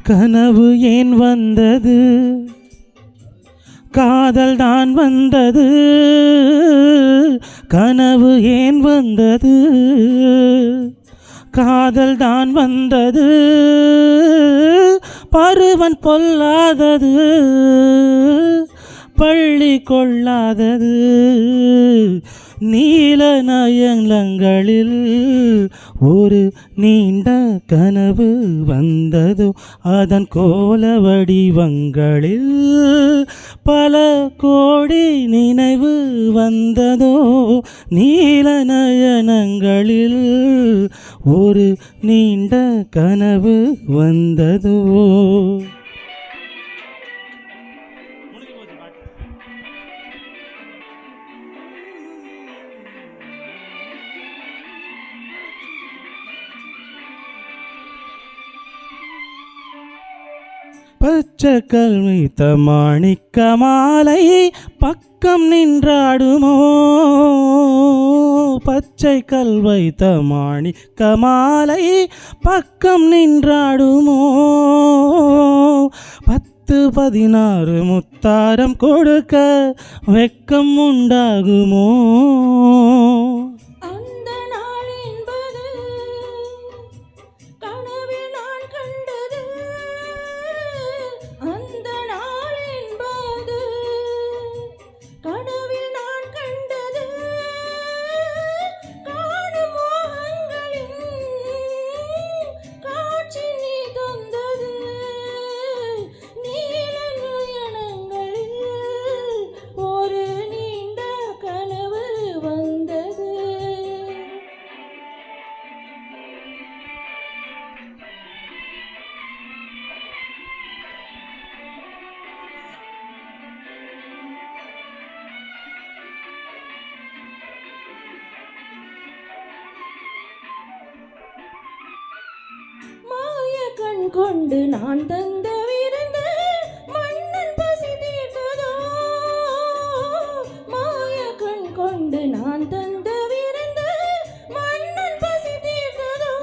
கனவு ஏன் வந்தது, காதல் தான் வந்தது. கனவு ஏன் வந்தது, காதல் தான் வந்தது. பருவன் பொல்லாதது, பள்ளி கொள்ளாதது. நீல நயனங்களில் ஒரு நீண்ட கனவு வந்ததோ, அதன் கோல வடிவங்களில் பல கோடி நினைவு வந்ததோ. நீல நயனங்களில் ஒரு நீண்ட கனவு வந்ததோ. பச்சைக்கல் வைத்த மாணிக்க மாலை பக்கம் நின்றாடுமோ, பச்சைக்கல் வைத்த மாணிக்க மாலை பக்கம் நின்றாடுமோ. 10-16 முத்தாரம் கொடுக்க வெக்கம் உண்டாகுமோ. கண் கொண்டு நான் தந்த விருந்து மன்னன் பசி தீர்த்ததோ. மாய கண் கொண்டு நான் தந்த விருந்து மன்னன் பசி தீர்த்ததோ.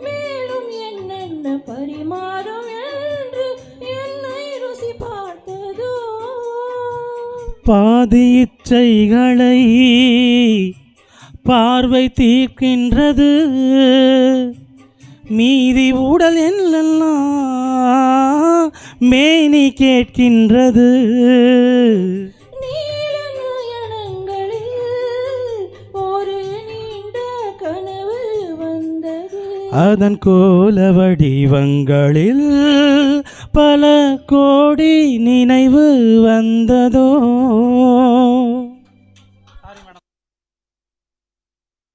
மேலும் என்னென்ன பரிமாறும் என்று என்னை ருசி பார்த்ததோ. பாதி இச்சைகளை பார்வை தீர்க்கின்றது, மீதி உடல் எல்லாம் மேனி கேட்கின்றது. ஒரு நீண்ட கனவு வந்தது, அதன் கோல வடிவங்களில் பல கோடி நினைவு வந்ததோ.